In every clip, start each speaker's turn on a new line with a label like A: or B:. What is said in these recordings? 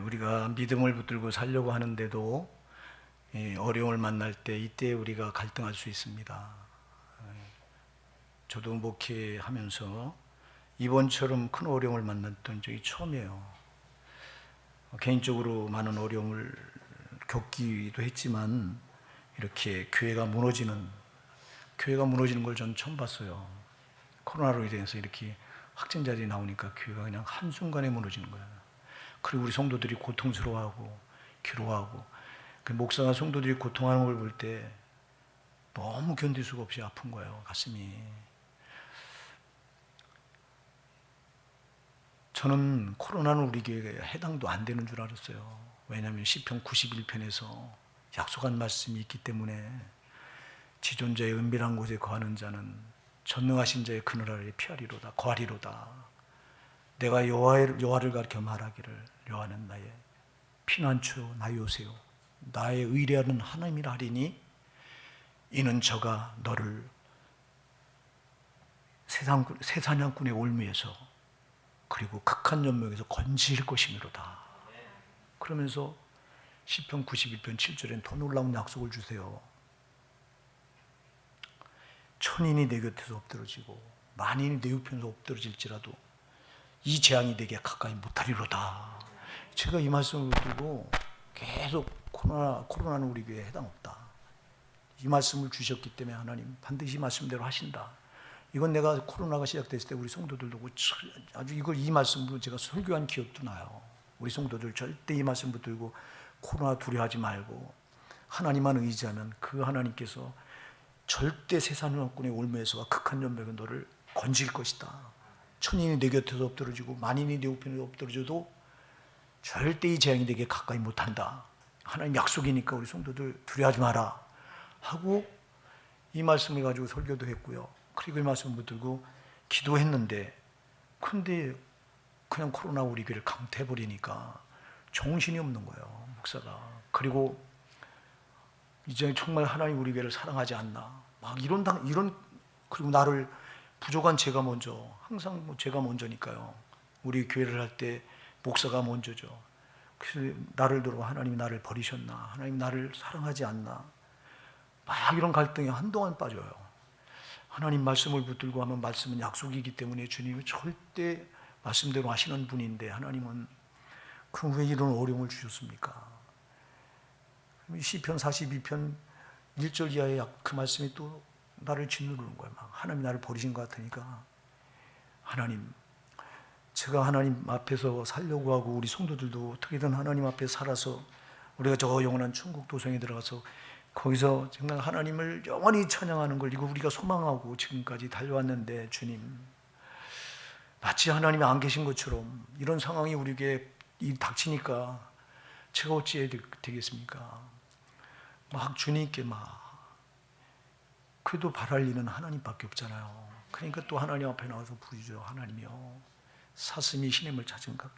A: 우리가 믿음을 붙들고 살려고 하는데도 어려움을 만날 때 이때 우리가 갈등할 수 있습니다. 저도 목회하면서 이번처럼 큰 어려움을 만났던 적이 처음이에요. 개인적으로 많은 어려움을 겪기도 했지만 이렇게 교회가 무너지는 걸 전 처음 봤어요. 코로나로 인해서 이렇게 확진자들이 나오니까 교회가 그냥 한순간에 무너지는 거예요. 그리고 우리 성도들이 고통스러워하고 괴로워하고, 그 목사가 성도들이 고통하는 걸 볼 때 너무 견딜 수가 없이 아픈 거예요, 가슴이. 저는 코로나는 우리 교회에 해당도 안 되는 줄 알았어요. 왜냐하면 시편 91편에서 약속한 말씀이 있기 때문에 지존자의 은밀한 곳에 거하는 자는 전능하신 자의 그늘 아래 피하리로다, 거하리로다. 내가 여호와를 가리켜 말하기를, 여호와는 나의 피난처, 나의 요새요, 나의 의뢰하는 하나님이라 하리니 이는 저가 너를 새사냥꾼의 올무에서 그리고 극한 연명에서 건질 것이미로다. 그러면서 시편 92편 7절엔 더 놀라운 약속을 주세요. 천인이 내 곁에서 엎드러지고 만인이 내 우편에서 엎드러질지라도 이 재앙이 내게 가까이 못하리로다. 제가 이 말씀을 듣고 계속 코로나는 우리 교회에 해당 없다, 이 말씀을 주셨기 때문에 하나님 반드시 말씀대로 하신다. 이건 내가 코로나가 시작됐을 때 우리 성도들도 아주 이 말씀으로 제가 설교한 기억도 나요. 우리 성도들 절대 이 말씀 붙들고 코로나 두려워하지 말고 하나님만 의지하면 그 하나님께서 절대 세상의 올무에서와 극한 연병에 너를 건질 것이다. 천인이 내 곁에서 엎드러지고 만인이 내 우편에 엎드러져도 절대 이 재앙이 내게 가까이 못한다. 하나님 약속이니까 우리 성도들 두려워하지 마라 하고 이 말씀을 가지고 설교도 했고요. 그리고 이 말씀을 붙들고 기도했는데, 근데 그냥 코로나 우리 교회를 강퇴해버리니까 정신이 없는 거예요, 목사가. 그리고 이제 정말 하나님 우리 교회를 사랑하지 않나, 막 이런 그리고 나를 부족한 제가 먼저, 항상 제가 먼저니까요. 우리 교회를 할 때 목사가 먼저죠. 그래서 나를 들어 하나님이 나를 버리셨나, 하나님 나를 사랑하지 않나, 막 이런 갈등에 한동안 빠져요. 하나님 말씀을 붙들고 하면 말씀은 약속이기 때문에 주님이 절대 말씀대로 하시는 분인데 하나님은 그럼 왜 이런 어려움을 주셨습니까? 시편 42편 1절 이하의 그 말씀이 또 나를 짓누르는 거예요. 막 하나님이 나를 버리신 것 같으니까, 하나님, 제가 하나님 앞에서 살려고 하고 우리 성도들도 어떻게든 하나님 앞에 살아서 우리가 저 영원한 천국 도성에 들어가서 거기서 정말 하나님을 영원히 찬양하는 걸 이거 우리가 소망하고 지금까지 달려왔는데, 주님, 마치 하나님이 안 계신 것처럼 이런 상황이 우리에게 닥치니까 제가 어찌해야 되겠습니까? 막 주님께 그래도 바랄 일은 하나님밖에 없잖아요. 그러니까 또 하나님 앞에 나와서 부르죠. 하나님이요, 사슴이 시냇을 찾은 것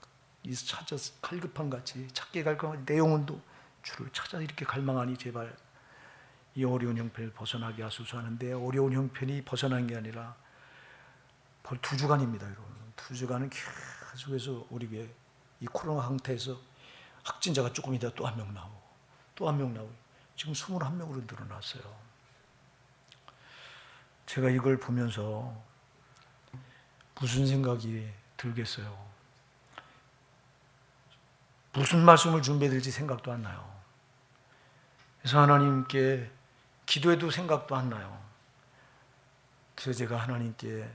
A: 찾아 갈급한 같이 찾게 갈급한 내 영혼도 주를 찾아 이렇게 갈망하니 제발 이 어려운 형편을 벗어나게 하소서 하는데, 어려운 형편이 벗어난 게 아니라 벌 2주간입니다. 여러분, 2주간은 계속해서 우리 교회 이 코로나 상태에서 확진자가 조금 있다가 또 한 명 나오고 또 한 명 나오고 지금 21명으로 늘어났어요. 제가 이걸 보면서 무슨 생각이 들겠어요? 무슨 말씀을 준비해야 될지 생각도 안 나요. 그래서 하나님께 기도해도 생각도 안 나요. 그래서 제가 하나님께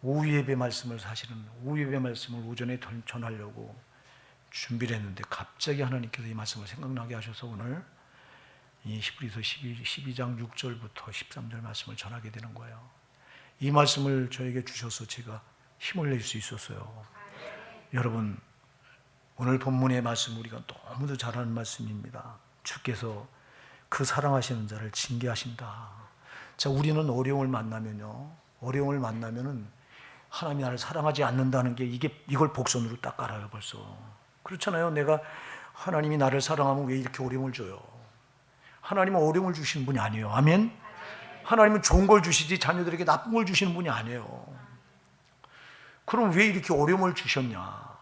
A: 오후 예배 말씀을, 사실은 오후 예배 말씀을 오전에 전하려고 준비를 했는데 갑자기 하나님께서 이 말씀을 생각나게 하셔서 오늘 이 히브리서 12장 6절부터 13절 말씀을 전하게 되는 거예요. 이 말씀을 저에게 주셔서 제가 힘을 낼 수 있었어요. 여러분, 오늘 본문의 말씀 우리가 너무도 잘 아는 말씀입니다. 주께서 그 사랑하시는 자를 징계하신다. 자, 우리는 어려움을 만나면은 하나님이 나를 사랑하지 않는다는 게 이걸 복선으로 딱 깔아요, 벌써. 그렇잖아요. 내가 하나님이 나를 사랑하면 왜 이렇게 어려움을 줘요? 하나님은 어려움을 주시는 분이 아니에요. 아멘? 하나님은 좋은 걸 주시지 자녀들에게 나쁜 걸 주시는 분이 아니에요. 그럼 왜 이렇게 어려움을 주셨냐?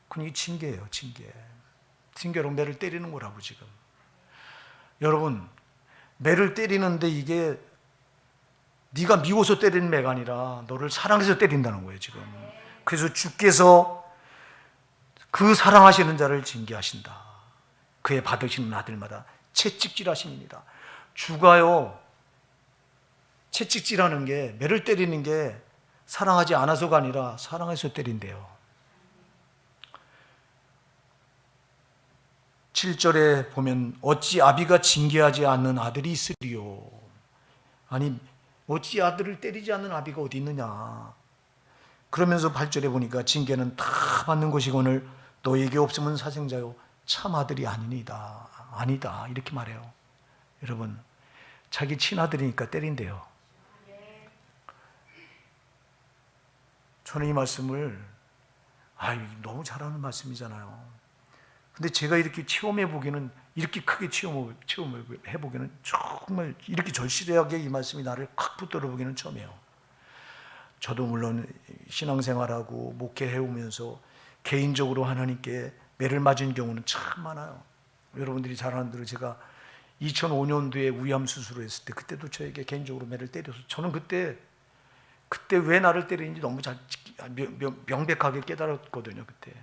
A: 그건 이게 징계예요, 징계. 징계로 매를 때리는 거라고 지금. 여러분, 매를 때리는데 이게 네가 미워서 때리는 매가 아니라 너를 사랑해서 때린다는 거예요, 지금. 그래서 주께서 그 사랑하시는 자를 징계하신다. 그의 받으시는 아들마다 채찍질하심입니다. 주가요, 채찍질하는 게, 매를 때리는 게 사랑하지 않아서가 아니라 사랑해서 때린대요. 7절에 보면 어찌 아비가 징계하지 않는 아들이 있으리요. 아니, 어찌 아들을 때리지 않는 아비가 어디 있느냐. 그러면서 8절에 보니까 징계는 다 받는 것이거늘 너에게 없으면 사생자요 참 아들이 아니니다. 아니다, 이렇게 말해요. 여러분, 자기 친아들이니까 때린대요. 저는 이 말씀을 너무 잘하는 말씀이잖아요. 근데 제가 이렇게 체험해 보기는, 이렇게 크게 체험해 보기는, 정말 이렇게 절실하게 이 말씀이 나를 확 붙들어 보기는 처음이에요. 저도 물론 신앙생활하고 목회해 오면서 개인적으로 하나님께 매를 맞은 경우는 참 많아요. 여러분들이 잘 아는 대로 제가 2005년도에 위암 수술을 했을 때, 그때도 저에게 개인적으로 매를 때려서, 저는 그때 왜 나를 때리는지 너무 명백하게 깨달았거든요. 그때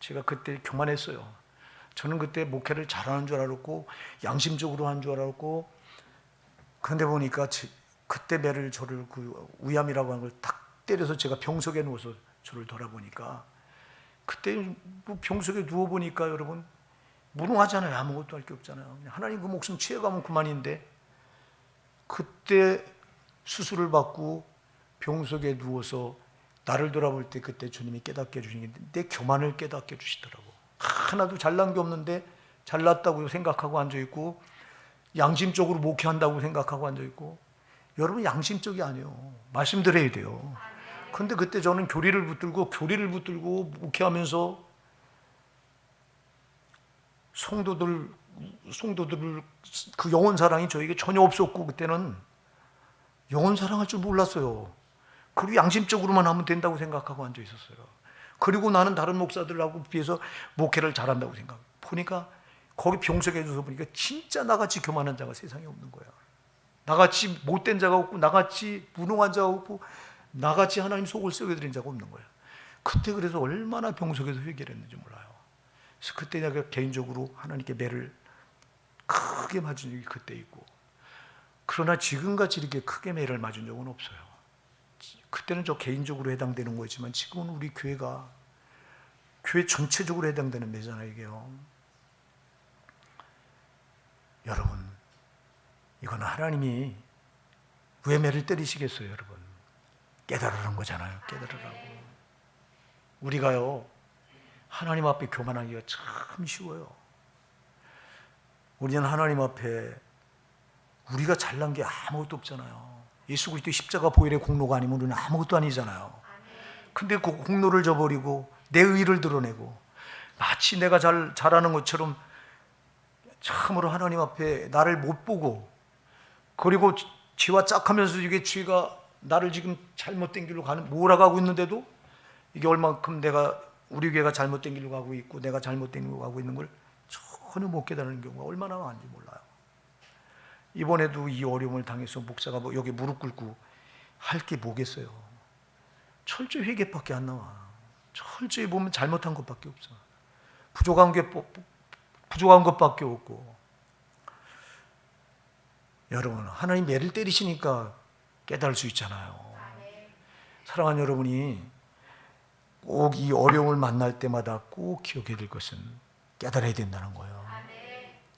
A: 제가 그때 교만했어요. 저는 그때 목회를 잘하는 줄 알았고 양심적으로 한 줄 알았고, 그런데 보니까 그때 매를 저를 그 위암이라고 하는 걸 딱 때려서 제가 병석에 누워서 저를 돌아보니까, 그때 뭐 병석에 누워보니까 여러분 무능하잖아요. 아무것도 할 게 없잖아요. 하나님 그 목숨 취해가면 그만인데, 그때 수술을 받고 병석에 누워서 나를 돌아볼 때 그때 주님이 깨닫게 해주신 게 내 교만을 깨닫게 해주시더라고. 하나도 잘난 게 없는데 잘났다고 생각하고 앉아있고, 양심적으로 목회한다고 생각하고 앉아있고. 여러분, 양심적이 아니에요. 말씀드려야 돼요. 근데 그때 저는 교리를 붙들고 목회하면서 성도들 그 영혼 사랑이 저에게 전혀 없었고, 그때는 영혼 사랑할 줄 몰랐어요. 그리고 양심적으로만 하면 된다고 생각하고 앉아 있었어요. 그리고 나는 다른 목사들하고 비해서 목회를 잘한다고 생각. 보니까 거기 병석에 누워서 보니까 진짜 나같이 교만한 자가 세상에 없는 거야. 나같이 못된 자가 없고, 나같이 무능한 자가 없고, 나같이 하나님 속을 썩여드린 자가 없는 거야. 그때 그래서 얼마나 병석에서 회개를 했는지 몰라요. 그래서 그때 내가 개인적으로 하나님께 매를 크게 맞은 적이 그때 있고, 그러나 지금같이 이렇게 크게 매를 맞은 적은 없어요. 그때는 저 개인적으로 해당되는 거지만 지금은 우리 교회 전체적으로 해당되는 매잖아요, 이게요. 여러분, 이거는 하나님이 왜 매를 때리시겠어요, 여러분? 깨달으라는 거잖아요, 깨달으라고. 우리가요, 하나님 앞에 교만하기가 참 쉬워요. 우리는 하나님 앞에 우리가 잘난 게 아무것도 없잖아요. 예수 그리스도 십자가 보혈의 공로가 아니면 우리는 아무것도 아니잖아요. 근데 그 공로를 저버리고 내 의를 드러내고 마치 내가 잘하는 것처럼 참으로 하나님 앞에 나를 못 보고, 그리고 죄와 짝하면서 이게 죄가 나를 지금 잘못된 길로 몰아가고 있는데도, 이게 얼만큼 우리 교회가 잘못된 길로 가고 있고 내가 잘못된 길로 가고 있는 걸 전혀 못 깨달는 경우가 얼마나 많은지 몰라요. 이번에도 이 어려움을 당해서 목사가 여기 무릎 꿇고 할 게 뭐겠어요? 철저히 회개밖에 안 나와. 철저히 보면 잘못한 것밖에 없어. 부족한 것밖에 없고. 여러분, 하나님 매를 때리시니까 깨달을 수 있잖아요. 사랑하는 여러분이 꼭 이 어려움을 만날 때마다 꼭 기억해야 될 것은 깨달아야 된다는 거예요.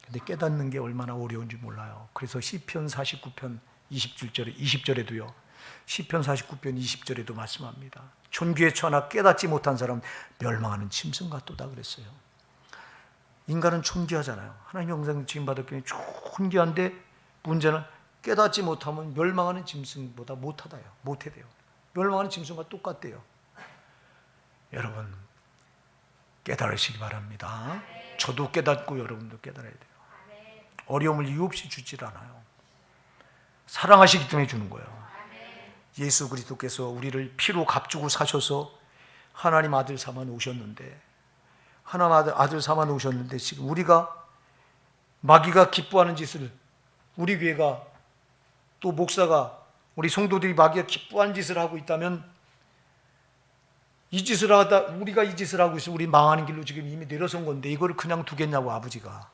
A: 근데 깨닫는 게 얼마나 어려운지 몰라요. 그래서 시편 49편 20절에도요. 시편 49편 20절에도 말씀합니다. 존귀에 처하나 깨닫지 못한 사람 멸망하는 짐승 같도다 그랬어요. 인간은 존귀하잖아요. 하나님 영상 지금 받았기에 존귀한데 문제는 깨닫지 못하면 멸망하는 짐승보다 못해요. 멸망하는 짐승과 똑같대요. 여러분, 깨달으시기 바랍니다. 저도 깨닫고 여러분도 깨달아야 돼요. 어려움을 이유 없이 주질 않아요. 사랑하시기 때문에 주는 거예요. 예수 그리스도께서 우리를 피로 값주고 사셔서 하나님 아들 삼아 놓으셨는데, 하나님 아들 삼아 놓으셨는데 지금 우리가 마귀가 기뻐하는 짓을, 우리 교회가 또 목사가, 우리 성도들이 마귀가 기뻐하는 짓을 하고 있다면, 이 짓을 하다 우리가 이 짓을 하고 있으면 우리 망하는 길로 지금 이미 내려선 건데 이거를 그냥 두겠냐고. 아버지가,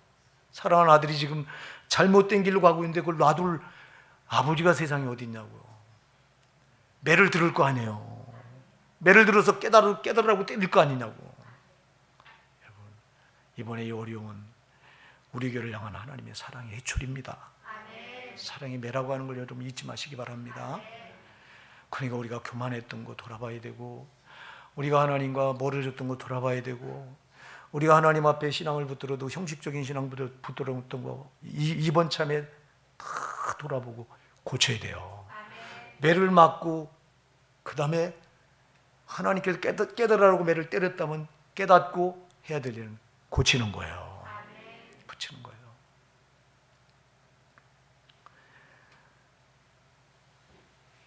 A: 사랑하는 아들이 지금 잘못된 길로 가고 있는데 그걸 놔둘 아버지가 세상에 어디 있냐고요. 매를 들을 거 아니에요. 매를 들어서 깨달으라고 때릴 거 아니냐고. 여러분, 이번에 이 어려움은 우리 교회를 향한 하나님의 사랑의 해초입니다. 사랑의 매라고 하는 걸 여러분 잊지 마시기 바랍니다. 그러니까 우리가 교만했던 거 돌아봐야 되고, 우리가 하나님과 멀어졌던 거 돌아봐야 되고, 우리가 하나님 앞에 신앙을 붙들어도 형식적인 신앙 붙들었던 거 이번 참에 다 돌아보고 고쳐야 돼요. 매를 맞고 그 다음에 하나님께서 깨달으라고 매를 때렸다면 깨닫고 해야 될 일은 고치는 거예요. 고치는 거예요.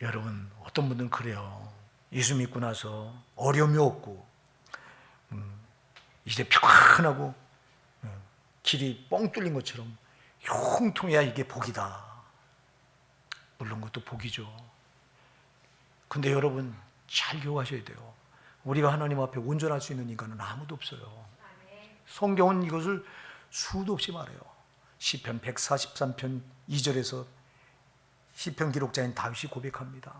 A: 여러분, 어떤 분들은 그래요. 예수 믿고 나서 어려움이 없고 이제 평안하고 길이 뻥 뚫린 것처럼 형통해야 이게 복이다. 물론 그것도 복이죠. 근데 여러분 잘 기억하셔야 돼요. 우리가 하나님 앞에 온전할 수 있는 인간은 아무도 없어요. 성경은 이것을 수도 없이 말해요. 시편 143편 2절에서 시편 기록자인 다윗이 고백합니다.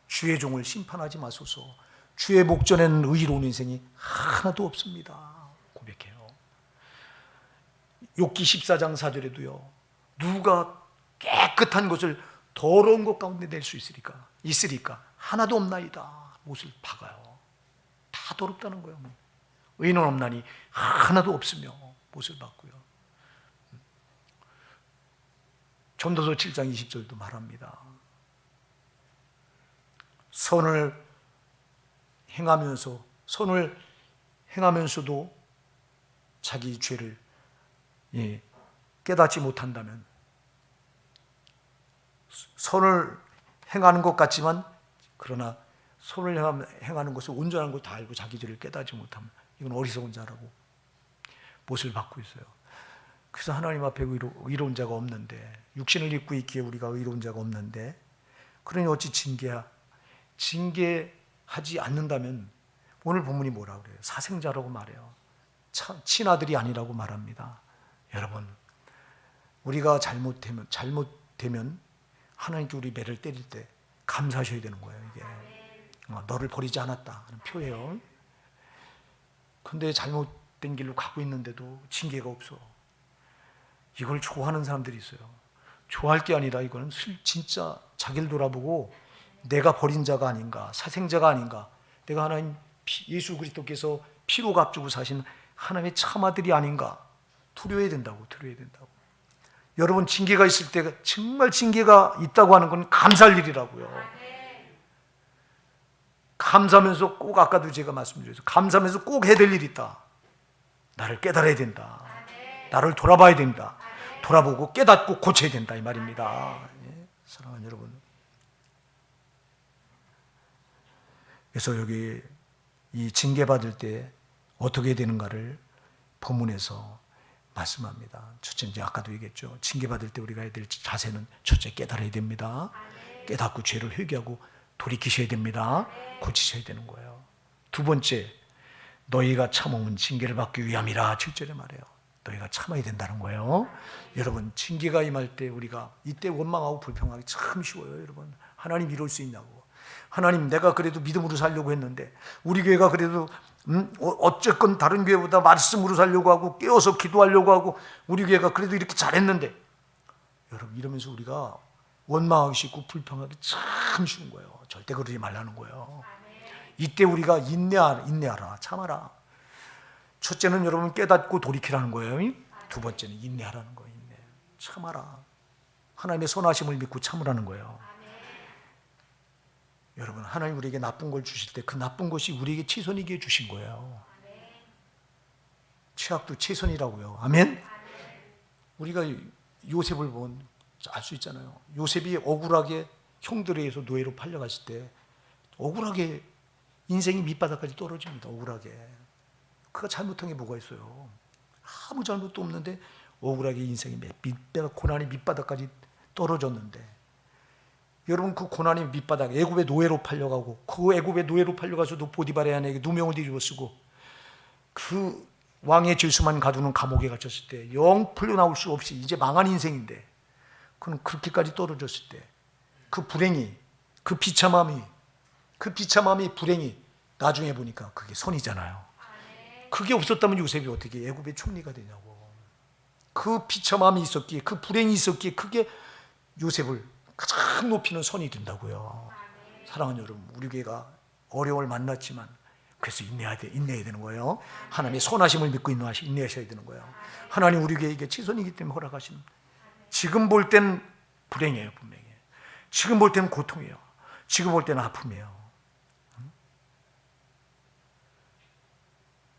A: 주의 종을 심판하지 마소서. 주의 목전에는 의로운 인생이 하나도 없습니다. 고백해요. 욥기 14장 4절에도요. 누가 깨끗한 것을 더러운 것 가운데 낼 수 있으리까 하나도 없나이다. 못을 박아요. 다 더럽다는 거예요. 의인은 없나니 하나도 없으며 못을 박고요. 전도서 7장 20절도 말합니다. 선을 행하면서도 자기 죄를 깨닫지 못한다면, 선을 행하는 것 같지만 그러나 선을 행하는 것을 온전한 걸 다 알고 자기 죄를 깨닫지 못하면 이건 어리석은 자라고 못을 받고 있어요. 그래서 하나님 앞에 의로운 자가 없는데, 육신을 입고 있기에 우리가 의로운 자가 없는데, 그러니 어찌 징계하지 않는다면 오늘 본문이 뭐라고 그래요? 사생자라고 말해요. 친아들이 아니라고 말합니다. 여러분, 우리가 잘못되면 하나님께 우리 매를 때릴 때 감사하셔야 되는 거예요. 이게 너를 버리지 않았다 하는 표예요. 근데 잘못된 길로 가고 있는데도 징계가 없어. 이걸 좋아하는 사람들이 있어요. 좋아할 게 아니라 이거는 진짜 자기를 돌아보고 내가 버린 자가 아닌가, 사생자가 아닌가, 내가 하나님 예수 그리스도께서 피로 값주고 사신 하나님의 참아들이 아닌가 두려워야 된다고. 여러분, 징계가 있을 때 정말 징계가 있다고 하는 건 감사할 일이라고요. 감사하면서 꼭, 아까도 제가 말씀드렸어요. 감사하면서 꼭 해야 될 일이 있다. 나를 깨달아야 된다. 나를 돌아봐야 된다. 돌아보고 깨닫고 고쳐야 된다, 이 말입니다. 사랑하는 여러분, 그래서 여기 이 징계받을 때 어떻게 되는가를 본문에서 말씀합니다. 첫째, 이제 아까도 얘기했죠. 징계받을 때 우리가 해야 될 자세는 첫째, 깨달아야 됩니다. 깨닫고 죄를 회개하고 돌이키셔야 됩니다. 고치셔야 되는 거예요. 두 번째, 너희가 참으면 징계를 받기 위함이라 7절에 말해요. 너희가 참아야 된다는 거예요. 여러분, 징계가 임할 때 우리가 이때 원망하고 불평하기 참 쉬워요. 여러분, 하나님 이럴 수 있냐고. 하나님, 내가 그래도 믿음으로 살려고 했는데, 우리 교회가 그래도 어쨌건 다른 교회보다 말씀으로 살려고 하고 깨어서 기도하려고 하고 우리 교회가 그래도 이렇게 잘했는데, 여러분, 이러면서 우리가 원망하기 쉽고 불평하기 참 쉬운 거예요. 절대 그러지 말라는 거예요. 이때 우리가 인내하라, 참아라. 첫째는 여러분 깨닫고 돌이키라는 거예요. 두 번째는 인내하라는 거예요. 인내, 참아라. 하나님의 선하심을 믿고 참으라는 거예요. 여러분, 하나님 우리에게 나쁜 걸 주실 때 그 나쁜 것이 우리에게 최선이기에 주신 거예요. 최악도 최선이라고요. 아멘? 우리가 요셉을 보면 알 수 있잖아요. 요셉이 억울하게 형들에 의해서 노예로 팔려갔을 때 억울하게 인생이 밑바닥까지 떨어집니다. 억울하게. 그가 잘못한 게 뭐가 있어요? 아무 잘못도 없는데 억울하게 인생이 밑바닥, 고난의 밑바닥까지 떨어졌는데, 여러분 그 고난의 밑바닥, 애굽의 노예로 팔려가고, 그 애굽의 노예로 팔려가서도 보디발의 아내에게 누명을 뒤집어 쓰고, 그 왕의 죄수만 가두는 감옥에 갇혔을 때 영 풀려나올 수 없이 이제 망한 인생인데, 그는 그렇게까지 떨어졌을 때 그 불행이, 그 비참함이, 불행이 나중에 보니까 그게 선이잖아요. 그게 없었다면 요셉이 어떻게 애굽의 총리가 되냐고. 그 비참함이 있었기에, 그 불행이 있었기에 그게 요셉을 가장 높이는 선이 된다고요. 사랑하는 여러분, 우리 교회가 어려움을 만났지만 그래서 인내해야 되는 거예요. 하나님의 선하심을 믿고 인내하셔야 되는 거예요. 하나님 우리 교회에게 지선이기 때문에 허락하신, 지금 볼 땐 불행이에요. 분명히 지금 볼 때는 고통이에요. 지금 볼 때는 아픔이에요.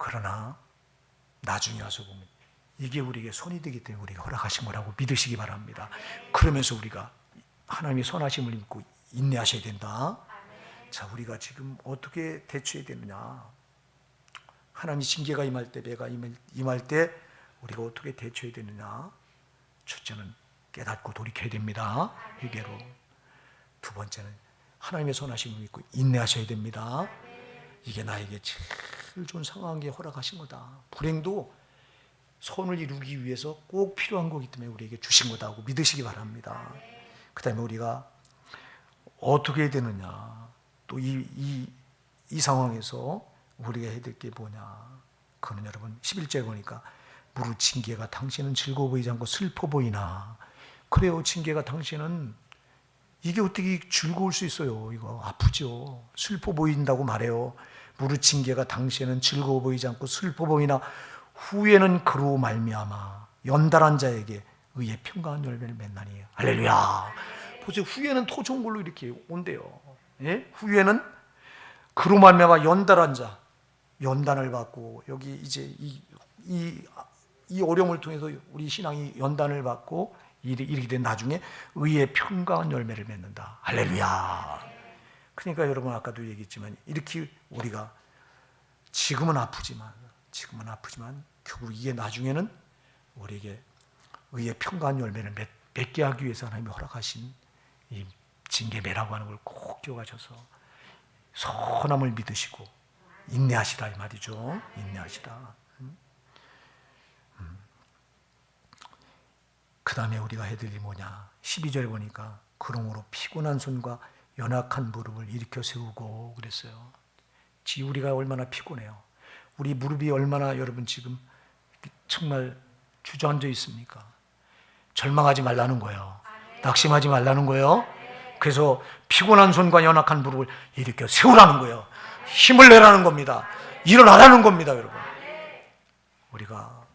A: 그러나 나중에 와서 보면 이게 우리에게 손이 되기 때문에 우리가 허락하신 거라고 믿으시기 바랍니다. 그러면서 우리가 하나님의 선하심을 믿고 인내하셔야 된다. 자, 우리가 지금 어떻게 대처해야 되느냐? 하나님의 징계가 임할 때, 배가 임할 때 우리가 어떻게 대처해야 되느냐? 첫째는 깨닫고 돌이켜야 됩니다. 회개로. 두 번째는 하나님의 선하심을 믿고 인내하셔야 됩니다. 이게 나에게 제일 좋은 상황에 허락하신 거다. 불행도 선을 이루기 위해서 꼭 필요한 거기 때문에 우리에게 주신 거다고 믿으시기 바랍니다. 그 다음에 우리가 어떻게 해야 되느냐? 또 이 상황에서 우리가 해야 될 게 뭐냐? 그거는 여러분 11절에 보니까 무릇 징계가 당신은 즐거워 보이지 않고 슬퍼 보이나. 그래요, 징계가 당신은 이게 어떻게 즐거울 수 있어요? 이거 아프죠. 슬퍼 보인다고 말해요. 무릇 징계가 당신은 즐거워 보이지 않고 슬퍼 보이나 후에는 그로 말미암아 연달한 자에게 의의 평강한 열매를 맺나니. 할렐루야. 보세요. 후에는 더 좋은 걸로 이렇게 온대요. 예? 후에는 그로 말미암아 연달한 자, 연단을 받고, 여기 이제 이 어려움을 통해서 우리 신앙이 연단을 받고 이르게 된 나중에 의의 평강한 열매를 맺는다. 할렐루야. 그러니까 여러분 아까도 얘기했지만 이렇게 우리가 지금은 아프지만 결국 이게 나중에는 우리에게 의의 평강한 열매를 맺게 하기 위해서 하나님이 허락하신 이 징계매라고 하는 걸 꼭 기억하셔서 선함을 믿으시고 인내하시라 이 말이죠. 인내하시라. 그 다음에 우리가 해야 될 일이 뭐냐? 12절에 보니까 그러므로 피곤한 손과 연약한 무릎을 일으켜 세우고 그랬어요. 우리가 얼마나 피곤해요. 우리 무릎이 얼마나 여러분 지금 정말 주저앉아 있습니까? 절망하지 말라는 거예요. 낙심하지 말라는 거예요. 그래서 피곤한 손과 연약한 무릎을 일으켜 세우라는 거예요. 힘을 내라는 겁니다. 일어나라는 겁니다, 여러분. 우리가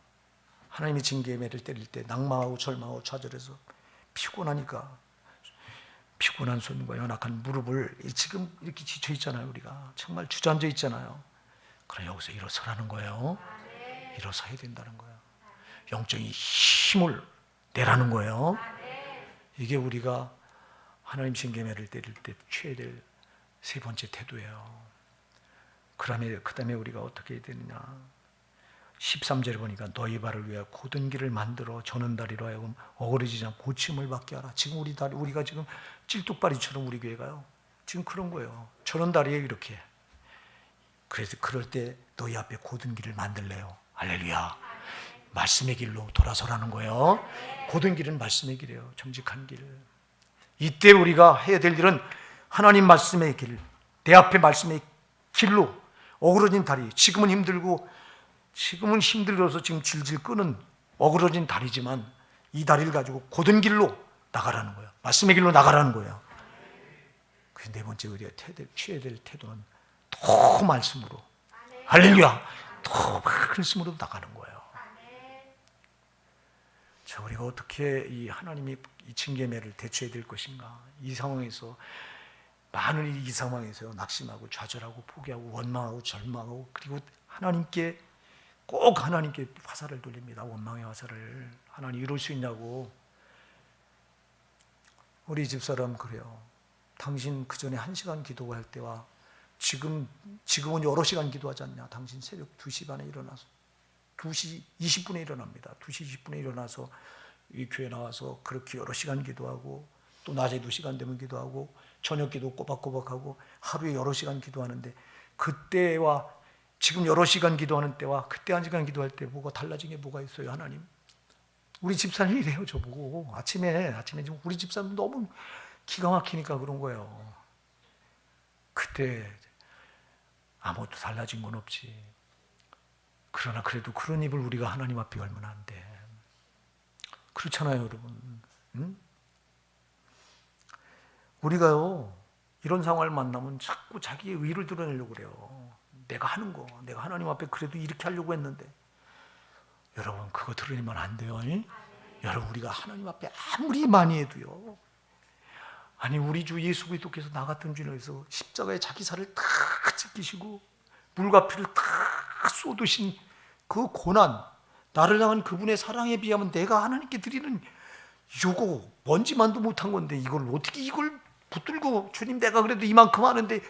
A: 하나님의 징계매를 때릴 때 낙망하고 절망하고 좌절해서 피곤하니까 피곤한 손과 연약한 무릎을 지금 이렇게 지쳐 있잖아요. 우리가 정말 주저앉아 있잖아요. 그래 여기서 일어서라는 거예요. 일어서야 된다는 거예요. 영적인 힘을 내라는 거예요. 이게 우리가 하나님 징계매를 때릴 때 취해야 될 세 번째 태도예요. 그 다음에 우리가 어떻게 해야 되느냐? 13절에 보니까 너희 발을 위하여 곧은 길을 만들어 저는 다리로 하여금 어그러지지 않고 고침을 받게 하라. 지금 우리가 지금 찔뚝바리처럼 우리 교회가요. 지금 그런 거예요. 저는 다리에 이렇게. 그래서 그럴 때 너희 앞에 곧은 길을 만들래요. 할렐루야. 말씀의 길로 돌아서라는 거예요. 곧은 길은 말씀의 길이에요. 정직한 길. 이때 우리가 해야 될 일은 하나님 말씀의 길, 내 앞에 말씀의 길로 어그러진 다리. 지금은 힘들어서 지금 질질 끄는 어그러진 다리지만 이 다리를 가지고 곧은 길로 나가라는 거예요. 말씀의 길로 나가라는 거예요. 그래서 네 번째 우리가 취해야 될 태도는 더 말씀으로. 할렐루야. 더 말씀으로 나가는 거예요. 자, 우리가 어떻게 이 하나님이 이 징계매를 대처해야 될 것인가? 이 상황에서 많은 이 상황에서 낙심하고 좌절하고 포기하고 원망하고 절망하고 그리고 꼭 하나님께 화살을 돌립니다. 원망의 화살을. 하나님 이럴 수 있냐고. 우리 집사람 그래요. 당신 그 전에 1시간 기도할 때와 지금은 여러 시간 기도하지 않냐? 당신 새벽 2시 반에 일어나서 2시 20분에 일어납니다. 2시 20분에 일어나서 이 교회 나와서 그렇게 여러 시간 기도하고 또 낮에 2시간 되면 기도하고 저녁 기도 꼬박꼬박하고 하루에 여러 시간 기도하는데 그때와 지금 여러 시간 기도하는 때와 그때 1시간 기도할 때 뭐가 달라진 게 뭐가 있어요? 하나님, 우리 집사님이 이래요. 저보고 아침에 지금 우리 집사님 너무 기가 막히니까 그런 거예요. 그때 아무것도 달라진 건 없지. 그러나 그래도 그런 입을 우리가 하나님 앞에 열면 안 돼. 그렇잖아요, 여러분. 응? 우리가요, 이런 상황을 만나면 자꾸 자기의 의를 드러내려고 그래요. 내가 하는 거, 내가 하나님 앞에 그래도 이렇게 하려고 했는데. 여러분, 그거 드러내면 안 돼요. 여러분, 우리가 하나님 앞에 아무리 많이 해도요, 아니 우리 주 예수 그리스도께서 나 같은 죄인에서 십자가에 자기 살을 다 찢기시고 물과 피를 다 쏟으신 그 고난, 나를 향한 그분의 사랑에 비하면 내가 하나님께 드리는 요거 먼지만도 못한 건데 이걸 어떻게 이걸 붙들고 주님 내가 그래도 이만큼 하는데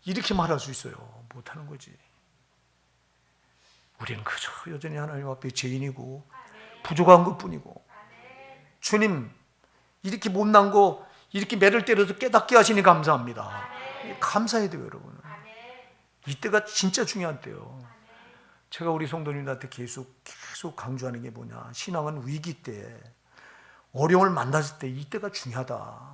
A: 이렇게 말할 수 있어요? 못하는 거지. 우리는 그저 여전히 하나님 앞에 죄인이고 부족한 것뿐이고, 주님 이렇게 못난 거 이렇게 매를 때려서 깨닫게 하시니 감사합니다. 감사해야 돼요, 여러분. 이때가 진짜 중요한 때요. 제가 우리 성도님들한테 계속 강조하는 게 뭐냐, 신앙은 위기 때, 어려움을 만났을 때 이때가 중요하다.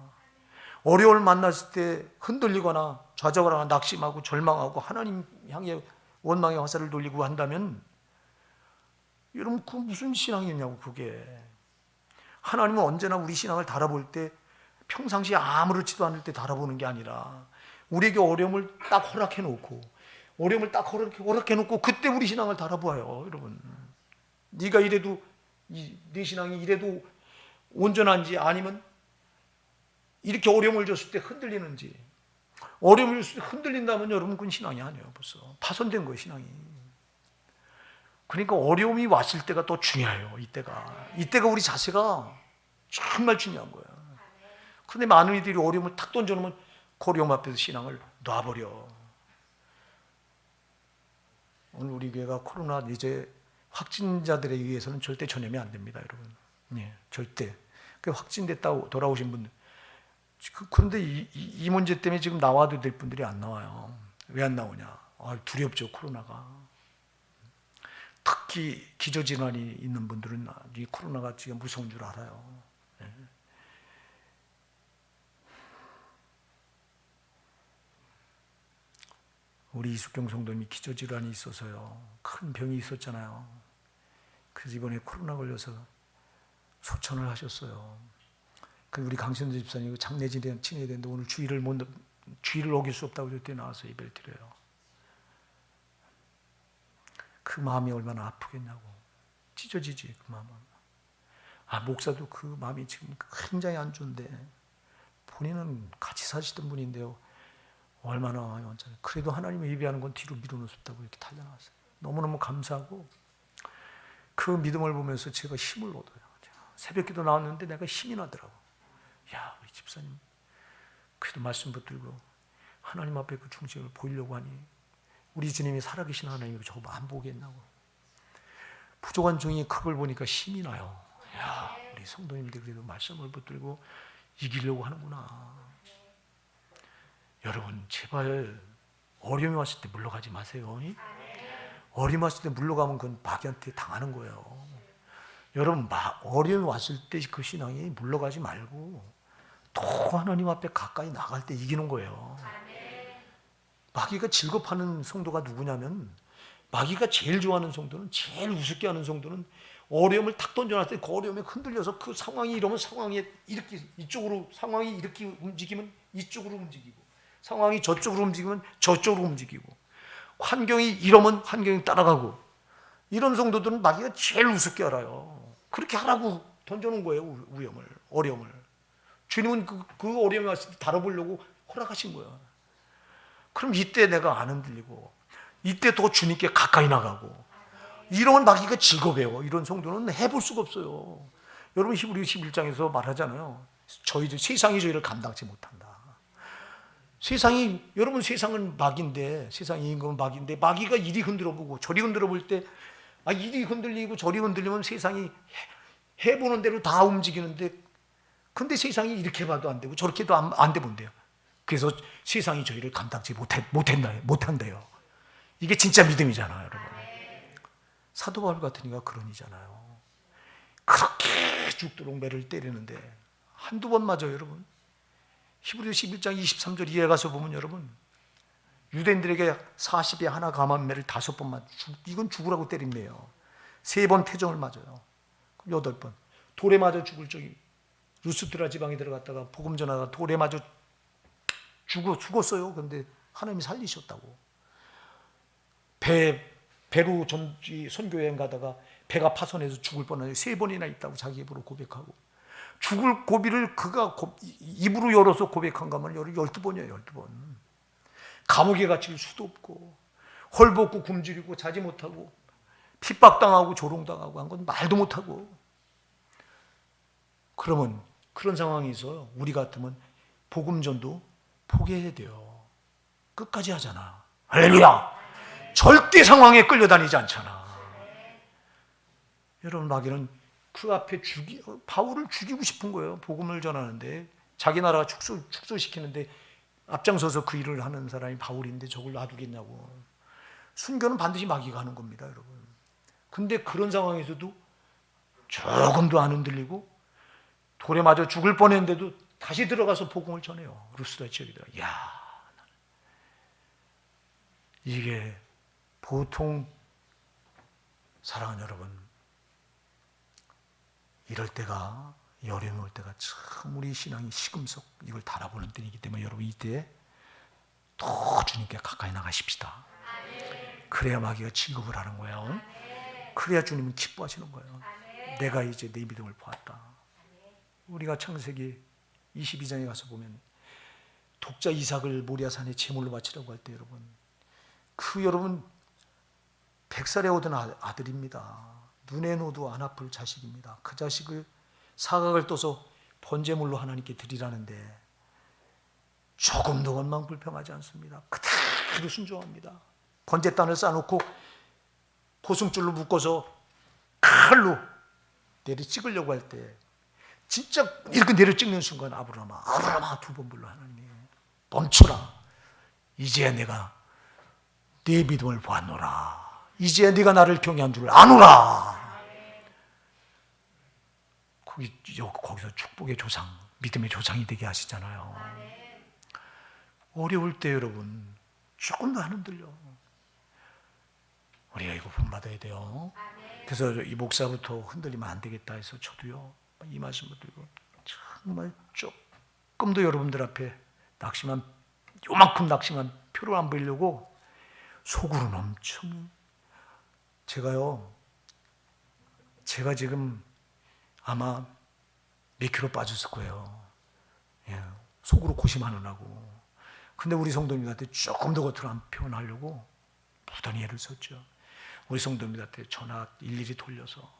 A: 어려움을 만났을 때 흔들리거나 좌절하거나 낙심하고 절망하고 하나님 향해 원망의 화살을 돌리고 한다면 여러분 그 무슨 신앙이냐고. 그게 하나님은 언제나 우리 신앙을 달아볼 때 평상시에 아무렇지도 않을 때 달아보는 게 아니라 우리에게 어려움을 딱 허락해 놓고 허락해 놓고 그때 우리 신앙을 달아봐요. 여러분, 네가 이래도 네 신앙이 이래도 온전한지, 아니면 이렇게 어려움을 줬을 때 흔들리는지. 어려움을 줬을 때 흔들린다면 여러분 그건 신앙이 아니에요. 벌써 파손된 거예요, 신앙이. 그러니까 어려움이 왔을 때가 더 중요해요. 이때가 우리 자세가 정말 중요한 거예요. 그런데 많은 이들이 어려움을 탁 던져놓으면 그 어려움 앞에서 신앙을 놔버려. 오늘 우리 교회가 코로나 이제 확진자들에 의해서는 절대 전염이 안 됩니다, 여러분. 예, 절대. 그 확진됐다고 돌아오신 분들. 그런데 이 문제 때문에 지금 나와도 될 분들이 안 나와요. 왜 안 나오냐? 두렵죠, 코로나가. 특히 기저질환이 있는 분들은 이 코로나가 지금 무서운 줄 알아요. 예. 우리 이숙경 성도님이 기저질환이 있어서요, 큰 병이 있었잖아요. 그래서 이번에 코로나 걸려서 소천을 하셨어요. 그 우리 강신도 집사님 장례 지내야 되는데 오늘 주의를 어길 수 없다고 그때 나와서 예배를 드려요. 그 마음이 얼마나 아프겠냐고. 찢어지지, 그 마음은. 목사도 그 마음이 지금 굉장히 안 좋은데, 본인은 같이 사시던 분인데요, 얼마나 마음이 완전히. 그래도 하나님을 예배하는 건 뒤로 밀어놓을 수 없다고 이렇게 달려나왔어요. 너무너무 감사하고 그 믿음을 보면서 제가 힘을 얻어요. 새벽기도 나왔는데 내가 힘이 나더라고. 야, 우리 집사님 그래도 말씀 붙들고 하나님 앞에 그 중심을 보이려고 하니 우리 주님이 살아계신 하나님이 저거 안 보겠냐고. 부족한 종이 그걸 보니까 힘이 나요. 야, 우리 성도님들 그래도 말씀을 붙들고 이기려고 하는구나. 여러분 제발 어려움이 왔을 때 물러가지 마세요. 어려움이 왔을 때 물러가면 그건 마귀한테 당하는 거예요. 여러분 어려움이 왔을 때 그 신앙이 물러가지 말고 또 하나님 앞에 가까이 나갈 때 이기는 거예요. 마귀가 질겁하는 성도가 누구냐면, 마귀가 제일 좋아하는 성도는, 제일 우습게 하는 성도는 어려움을 탁 던져놨을 때 그 어려움에 흔들려서 그 상황이 이러면 상황이 이렇게 이쪽으로, 상황이 이렇게 움직이면 이쪽으로 움직이고, 상황이 저쪽으로 움직이면 저쪽으로 움직이고, 환경이 이러면 환경이 따라가고, 이런 성도들은 마귀가 제일 우습게 알아요. 그렇게 하라고 던져놓은 거예요, 어려움을. 주님은 그 어려움이 왔을 때 다뤄보려고 허락하신 거예요. 그럼 이때 내가 안 흔들리고, 이때 더 주님께 가까이 나가고, 이런 마귀가 즐거워요. 이런 성도는 해볼 수가 없어요. 여러분 히브리 11장에서 말하잖아요. 세상이 저희를 감당치 못한다. 세상이, 여러분 세상은 마귀인데, 세상이 임금은 마귀인데, 마귀가 이리 흔들어 보고 저리 흔들어 볼 때, 이리 흔들리고 저리 흔들리면 세상이 해보는 대로 다 움직이는데, 근데 세상이 이렇게 봐도 안 되고 저렇게도 안 돼 본대요. 그래서 세상이 저희를 감당치 못한대요. 이게 진짜 믿음이잖아요, 여러분. 사도 바울 같은 이가 그런 이잖아요. 그렇게 죽도록 매를 때리는데 한두 번 맞아요, 여러분. 히브리서 11장 23절 이해 가서 보면 여러분, 유대인들에게 40에 하나 감한 매를 5번 맞, 이건 죽으라고 때린대요. 3번 태정을 맞아요. 8번 돌에 맞아 죽을 적이, 루스드라 지방에 들어갔다가 복음 전하다가 돌에 맞아 죽었어요. 그런데 하나님이 살리셨다고. 배로 선교여행 가다가 배가 파손해서 죽을 뻔해서 3번이나 있다고 자기 입으로 고백하고, 죽을 고비를 그가 입으로 열어서 고백한 것만 12번이에요. 12번. 감옥에 갇힐 수도 없고 헐벗고 굶주리고 자지 못하고 핍박당하고 조롱당하고 한 건 말도 못하고. 그러면 그런 상황에서 우리 같으면 복음전도 포기해야 돼요. 끝까지 하잖아. 할렐루야. 절대 상황에 끌려다니지 않잖아. 여러분, 마귀는 그 앞에 바울을 죽이고 싶은 거예요. 복음을 전하는데 자기 나라가 축소시키는데 앞장서서 그 일을 하는 사람이 바울인데 저걸 놔두겠냐고. 순교는 반드시 마귀가 하는 겁니다, 여러분. 근데 그런 상황에서도 조금도 안 흔들리고 돌에 맞아 죽을 뻔했는데도 다시 들어가서 복음을 전해요. 루스드라 지역이다. 이야, 이게 보통, 사랑하는 여러분, 이럴 때가, 어려움이 올 때가 참 우리 신앙이 시금석 이걸 달아보는 때이기 때문에 여러분, 이때 더 주님께 가까이 나가십시다. 그래야 마귀가 진급을 하는 거예요. 그래야 주님은 기뻐하시는 거예요. 내가 이제 내 믿음을 보았다. 우리가 창세기 22장에 가서 보면 독자 이삭을 모리아산에 제물로 바치라고 할 때 여러분 100살에 오던 아들입니다. 눈에 놓아도 안 아플 자식입니다. 그 자식을 사각을 떠서 번제물로 하나님께 드리라는데 조금도 원망 불평하지 않습니다. 그대로 순종합니다. 번제단을 쌓아놓고 포승줄로 묶어서 칼로 내려 찍으려고 할 때 진짜 이렇게 내려 찍는 순간 아브라함아 2번 불러. 하나님이 멈춰라. 이제야 내가 네 믿음을 보았노라. 이제야 네가 나를 경외한 줄 아노라. 거기서 축복의 조상, 믿음의 조상이 되게 하시잖아요. 어려울 때 여러분 조금도 안 흔들려. 우리가 이거 본받아야 돼요. 그래서 이 목사부터 흔들리면 안 되겠다 해서 저도요, 이 말씀을 드리고 정말 조금도 여러분들 앞에 요만큼 낙심한 표를 안 보이려고 속으로는 엄청, 제가 지금 아마 몇 킬로 빠졌을 거예요. 속으로 고심하느라고. 근데 우리 성도님한테 조금 더 겉으로 안 표현하려고 부단히 애를 썼죠. 우리 성도님한테 전화 일일이 돌려서,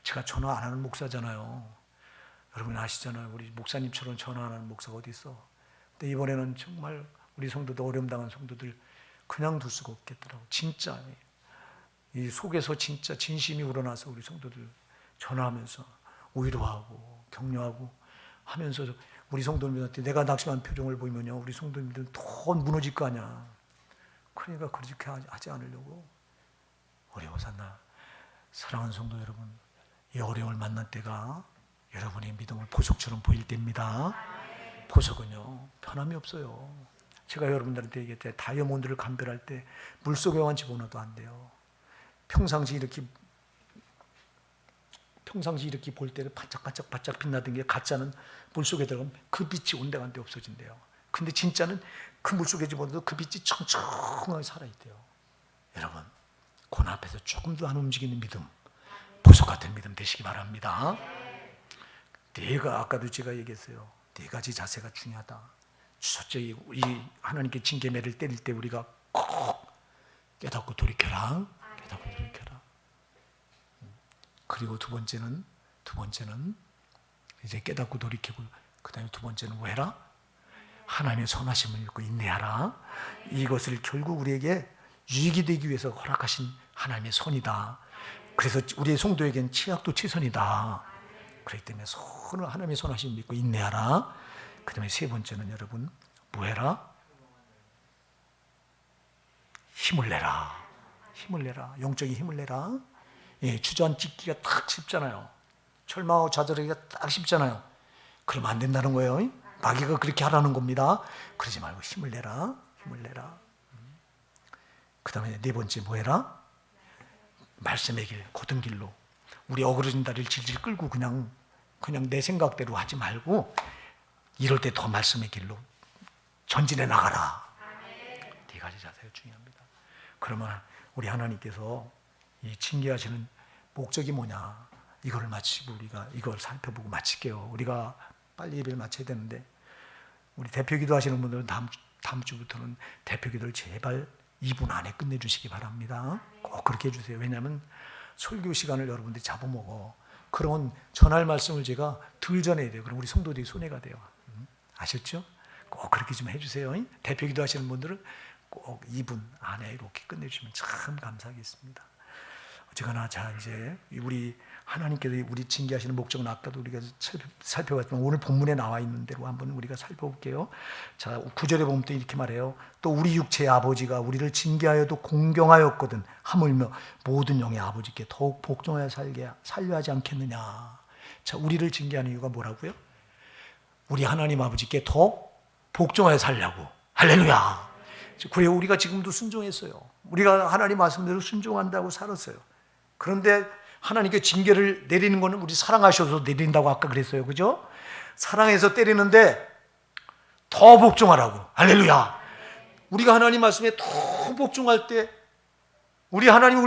A: 제가 전화 안 하는 목사잖아요. 여러분 아시잖아요. 우리 목사님처럼 전화 안 하는 목사가 어디 있어. 근데 이번에는 정말 우리 성도들, 어려움 당한 성도들 그냥 둘 수가 없겠더라고. 진짜 이 속에서 진짜 진심이 우러나서 우리 성도들 전화하면서 위로하고 격려하고 하면서 우리 성도님들한테 내가 낙심한 표정을 보이면요, 우리 성도님들은 더 무너질 거 아니야. 그러니까 그렇게 하지 않으려고. 어려워서나 사랑하는 성도 여러분, 이 어려움을 만날 때가 여러분의 믿음을 보석처럼 보일 때입니다. 보석은요 변함이 없어요. 제가 여러분들한테 얘기했대, 다이아몬드를 감별할 때 물속에만 집어넣어도 안 돼요. 평상시 이렇게 볼 때는 반짝반짝 빛나던 게 가짜는 물속에 들어가면 그 빛이 온데간데 없어진대요. 근데 진짜는 그 물속에 집어넣어도 그 빛이 청청하게 살아있대요. 여러분, 고난 앞에서 조금도 안 움직이는 믿음, 보석 같은 믿음 되시기 바랍니다. 아까도 제가 얘기했어요. 4가지 자세가 중요하다. 첫째, 이 하나님께 징계매를 때릴 때 우리가 꼭 깨닫고 돌이켜라. 그리고 두 번째는 이제 깨닫고 돌이키고, 그 다음에 두 번째는 뭐 해라? 하나님의 선하심을 믿고 인내하라. 이것을 결국 우리에게 유익이 되기 위해서 허락하신 하나님의 선이다. 그래서 우리의 성도에겐 치약도 치선이다. 그렇기 때문에 선을 하나님의 선하심을 믿고 인내하라. 그 다음에 세 번째는 여러분 뭐해라? 힘을 내라. 힘을 내라. 영적인 힘을 내라. 예, 주저앉기가 딱 쉽잖아요. 절망하고 좌절하기가 딱 쉽잖아요. 그러면 안 된다는 거예요. 마귀가 그렇게 하라는 겁니다. 그러지 말고 힘을 내라. 힘을 내라. 그 다음에 네 번째 뭐 해라? 말씀의 길, 곧은 길로. 우리 어그러진 다리를 질질 끌고 그냥 내 생각대로 하지 말고 이럴 때 더 말씀의 길로 전진해 나가라. 네 가지 자세가 중요합니다. 그러면 우리 하나님께서 이 징계하시는 목적이 뭐냐? 이걸 마치고 우리가 이걸 살펴보고 마칠게요. 우리가 빨리 예배를 마쳐야 되는데 우리 대표 기도하시는 분들은 다음 주부터는 대표 기도를 제발 2분 안에 끝내주시기 바랍니다. 꼭 그렇게 해주세요. 왜냐하면 설교 시간을 여러분들이 잡아먹어. 그런 전할 말씀을 제가 덜 전해야 돼요. 그럼 우리 성도들이 손해가 돼요. 아셨죠? 꼭 그렇게 좀 해주세요. 대표 기도하시는 분들은 꼭 2분 안에 이렇게 끝내주시면 참 감사하겠습니다. 어쨌거나 자 이제 우리 하나님께서 우리 징계하시는 목적은 아까도 우리가 살펴봤지만 오늘 본문에 나와 있는 대로 한번 우리가 살펴볼게요. 자 9절에 보면 또 이렇게 말해요. 또 우리 육체의 아버지가 우리를 징계하여도 공경하였거든 하물며 모든 영의 아버지께 더욱 복종하여 살려 하지 않겠느냐. 자 우리를 징계하는 이유가 뭐라고요? 우리 하나님 아버지께 더 복종하여 살려고. 할렐루야. 그래요. 우리가 지금도 순종했어요. 우리가 하나님 말씀대로 순종한다고 살았어요. 그런데 하나님께 징계를 내리는 것은 우리 사랑하셔서 내린다고 아까 그랬어요. 그죠? 사랑해서 때리는데 더 복종하라고. 할렐루야. 우리가 하나님 말씀에 더 복종할 때 우리 하나님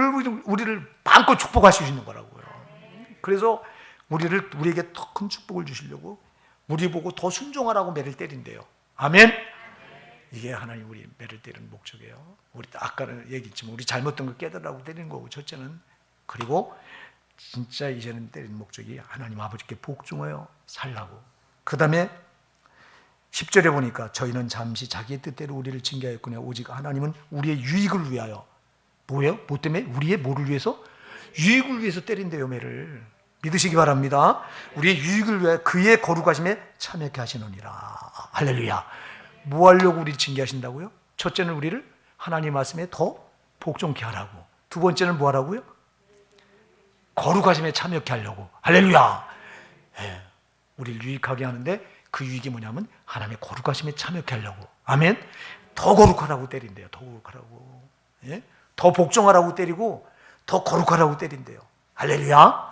A: 우리를 마음껏 축복하실 수 있는 거라고요. 그래서 우리에게 더 큰 축복을 주시려고 우리 보고 더 순종하라고 매를 때린대요. 아멘. 이게 하나님 우리 매를 때리는 목적이에요. 우리 아까는 얘기했지만 우리 잘못된 걸 깨달으라고 때리는 거고 첫째는 그리고 진짜 이제는 때리는 목적이 하나님 아버지께 복종하여 살라고. 그 다음에 10절에 보니까 저희는 잠시 자기의 뜻대로 우리를 징계하였거니와 오직 하나님은 우리의 유익을 위하여 뭐예요? 뭐 때문에? 우리의 뭐를 위해서? 유익을 위해서 때린대요. 매를 믿으시기 바랍니다. 우리의 유익을 위하여 그의 거룩하심에 참여케 하시느니라. 할렐루야. 뭐 하려고 우리를 징계하신다고요? 첫째는 우리를 하나님 말씀에 더 복종케 하라고. 두 번째는 뭐 하라고요? 거룩하심에 참여케 하려고. 할렐루야. 예, 우리를 유익하게 하는데 그 유익이 뭐냐면 하나님의 거룩하심에 참여케 하려고. 아멘. 더 거룩하라고 때린대요. 더 거룩하라고. 예? 더 복종하라고 때리고 더 거룩하라고 때린대요. 할렐루야.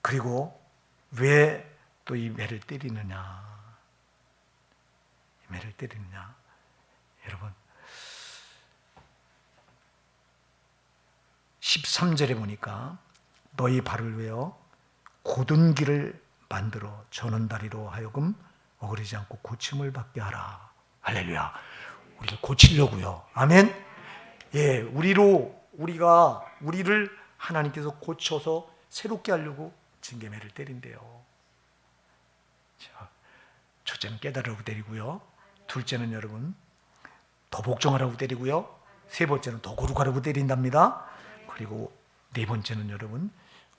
A: 그리고 왜 또 이 매를 때리느냐? 이 매를 때리느냐? 여러분 13절에 보니까 너희 발을 외어 곧은 길을 만들어 저는 다리로 하여금 어그러지지 않고 고침을 받게 하라. 할렐루야. 우리를 고치려고요. 아멘. 예, 우리를 하나님께서 고쳐서 새롭게 하려고 징계매를 때린대요. 자, 첫째는 깨달으라고 때리고요. 둘째는 여러분 더 복종하라고 때리고요. 세 번째는 더 거룩하라고 때린답니다. 그리고 네 번째는 여러분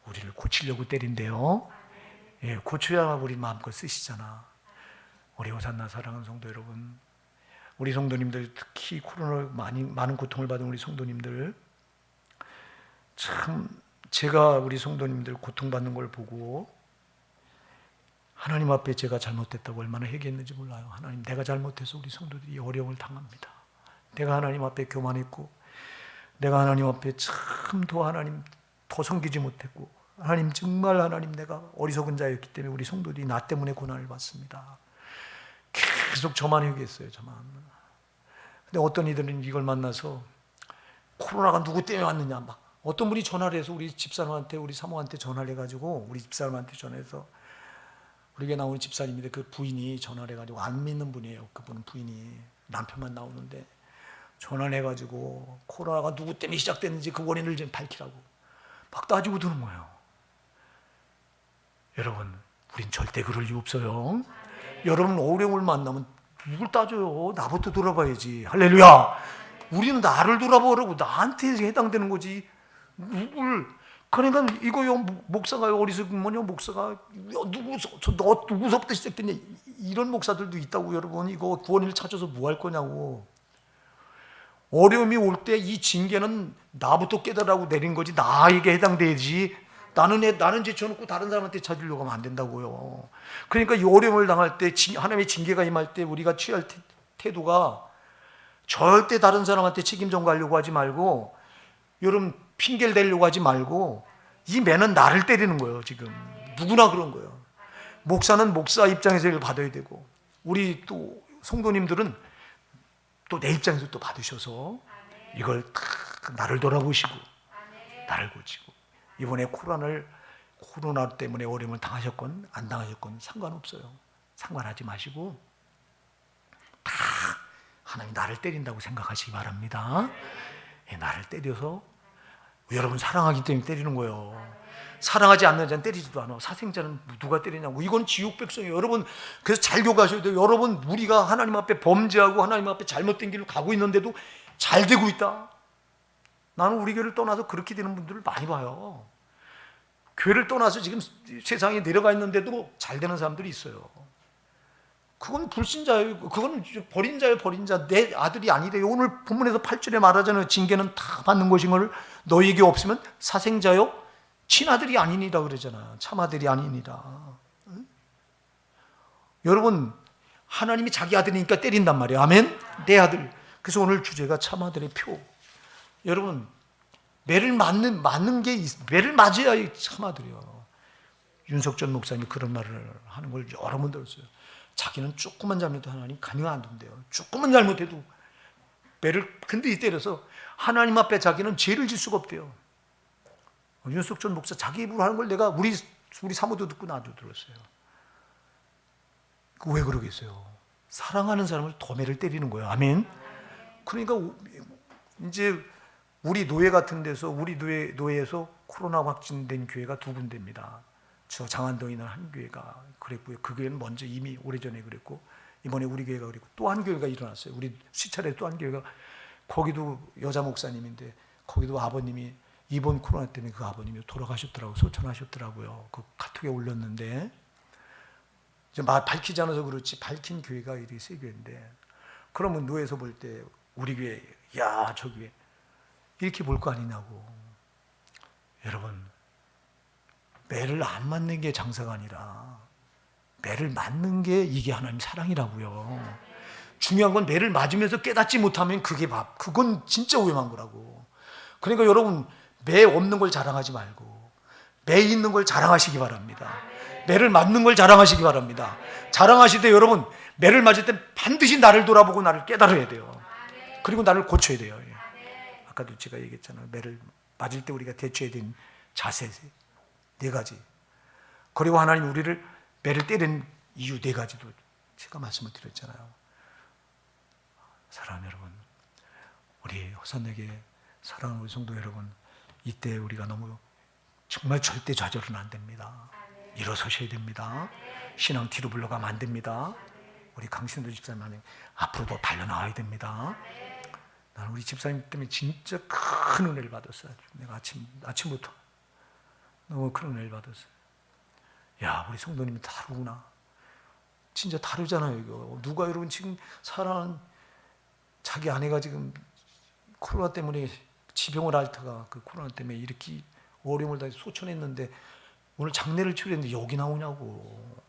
A: 우리를 고치려고 때린대요. 예, 고쳐야 우리 마음껏 쓰시잖아. 우리 호산나 사랑하는 성도 여러분, 우리 성도님들 특히 코로나로 많은 고통을 받은 우리 성도님들, 참 제가 우리 성도님들 고통받는 걸 보고 하나님 앞에 제가 잘못했다고 얼마나 회개했는지 몰라요. 하나님, 내가 잘못해서 우리 성도들이 어려움을 당합니다. 내가 하나님 앞에 교만했고 내가 하나님 앞에 참 더 섬기지 못했고 하나님 정말 하나님 내가 어리석은 자였기 때문에 우리 성도들이 나 때문에 고난을 받습니다. 계속 저만 회개했어요. 저만. 근데 어떤 이들은 이걸 만나서 코로나가 누구 때문에 왔느냐 막 어떤 분이 전화를 해서 우리 집사람한테 우리 사모한테 전화를 해가지고 우리 집사람한테 전화해서 우리에게 나오는 집사님인데 그 부인이 전화를 해가지고 안 믿는 분이에요. 그분은 부인이 남편만 나오는데 전화를 해가지고 코로나가 누구 때문에 시작됐는지 그 원인을 좀 밝히라고 막 따지고 드는 거예요. 여러분, 우린 절대 그럴 리 없어요. 여러분 어려움을 만나면 누굴 따져요? 나부터 돌아봐야지. 할렐루야. 우리는 나를 돌아보라고 나한테 해당되는 거지. 누굴? 그러니까 이거요, 목사가 어리석으면요, 목사가 너 누구서부터 시작됐냐, 이런 목사들도 있다고. 여러분, 이거 구원을 찾아서 뭐 할 거냐고. 어려움이 올 때 이 징계는 나부터 깨달으라고 내린 거지, 나에게 해당돼야지. 나는 제쳐놓고 다른 사람한테 찾으려고 하면 안 된다고요. 그러니까 이 어려움을 당할 때, 하나님의 징계가 임할 때 우리가 취할 태도가 절대 다른 사람한테 책임 전가하려고 하지 말고, 여러분 핑계를 대려고 하지 말고, 이 매는 나를 때리는 거예요. 지금 누구나 그런 거예요. 목사는 목사 입장에서 이걸 받아야 되고, 우리 또 성도님들은 또 내 입장에서 또 받으셔서 이걸 다 나를 돌아보시고 나를 고치고, 이번에 코로나 때문에 어려움을 당하셨건 안 당하셨건 상관없어요. 상관하지 마시고 다 하나님 나를 때린다고 생각하시기 바랍니다. 나를 때려서, 여러분 사랑하기 때문에 때리는 거예요. 사랑하지 않는 자는 때리지도 않아. 사생자는 누가 때리냐고. 이건 지옥 백성이에요. 여러분, 그래서 잘 교가셔야 돼요. 여러분, 우리가 하나님 앞에 범죄하고 하나님 앞에 잘못된 길을 가고 있는데도 잘 되고 있다. 나는 우리 교회를 떠나서 그렇게 되는 분들을 많이 봐요. 교회를 떠나서 지금 세상에 내려가 있는데도 잘 되는 사람들이 있어요. 그건 불신자예요. 그건 버린 자예요, 버린 자. 내 아들이 아니래요. 오늘 본문에서 8절에 말하잖아요. 징계는 다 받는 것인 걸 너에게 없으면 사생자요 친아들이 아니니라 그러잖아. 참아들이 아니니라. 응? 여러분, 하나님이 자기 아들이니까 때린단 말이에요. 아멘? 내 아들. 그래서 오늘 주제가 참아들의 표. 여러분, 매를 맞는 게 매를 맞아야 참아들이요. 윤석전 목사님이 그런 말을 하는 걸 여러 번 들었어요. 자기는 조금만 잘못해도 하나님 가면 안 된대요. 조금만 잘못해도 매를 근데 때려서 하나님 앞에 자기는 죄를 질 수가 없대요. 윤석전 목사 자기 입으로 하는 걸 내가 우리 사모도 듣고 나도 들었어요. 왜 그러겠어요? 사랑하는 사람을 더 매를 때리는 거예요. 아멘. 그러니까 이제 우리 노예 같은 데서, 우리 노예에서 코로나 확진된 교회가 2군데입니다. 저 장안동에 있는 한 교회가 그랬고요. 그 교회는 먼저 이미 오래전에 그랬고, 이번에 우리 교회가 그랬고, 또 한 교회가 일어났어요. 우리 시찰에 또 한 교회가, 거기도 여자 목사님인데 거기도 아버님이 이번 코로나 때문에 그 아버님이 돌아가셨더라고요. 소천하셨더라고요. 그 카톡에 올렸는데, 이제 밝히지 않아서 그렇지 밝힌 교회가 이렇게 세 교회인데, 그러면 노예에서 볼 때 우리 교회, 야, 저 교회 이렇게 볼 거 아니냐고. 여러분, 매를 안 맞는 게 장사가 아니라 매를 맞는 게 이게 하나님 사랑이라고요. 중요한 건 매를 맞으면서 깨닫지 못하면 그건 진짜 위험한 거라고. 그러니까 여러분, 매 없는 걸 자랑하지 말고 매 있는 걸 자랑하시기 바랍니다. 매를 맞는 걸 자랑하시기 바랍니다. 자랑하실 때 여러분, 매를 맞을 때 반드시 나를 돌아보고 나를 깨달아야 돼요. 그리고 나를 고쳐야 돼요. 아까도 제가 얘기했잖아요. 매를 맞을 때 우리가 대처해야 되는 자세 4가지. 그리고 하나님 우리를 매를 때리는 이유 4가지도 제가 말씀을 드렸잖아요. 사랑하는 여러분, 우리 호산에게 사랑하는 우리 성도 여러분, 이때 우리가 너무 정말 절대 좌절은 안 됩니다. 일어서셔야 됩니다. 신앙 뒤로 물러가면 안 됩니다. 우리 강신도 집사님 앞으로 더 달려나와야 됩니다. 나는 우리 집사님 때문에 진짜 큰 은혜를 받았어요. 내가 아침부터 너무 큰 은혜를 받았어요. 야, 우리 성도님이 다르구나. 진짜 다르잖아요. 이거 누가 여러분 지금 사랑하는 자기 아내가 지금 코로나 때문에 지병을 앓다가 그 코로나 때문에 이렇게 어려움을 다 소천했는데 오늘 장례를 치르는데 여기 나오냐고.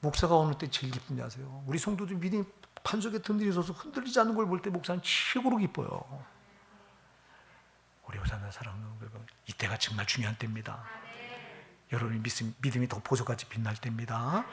A: 목사가 어느 때 제일 기쁜지 아세요? 우리 성도들 믿음이 판석에 든든히 서서 흔들리지 않는 걸 볼 때 목사는 최고로 기뻐요. 우리 호산나 사랑하는 여러분, 이때가 정말 중요한 때입니다. 여러분의 믿음이 더 보석같이 빛날 때입니다.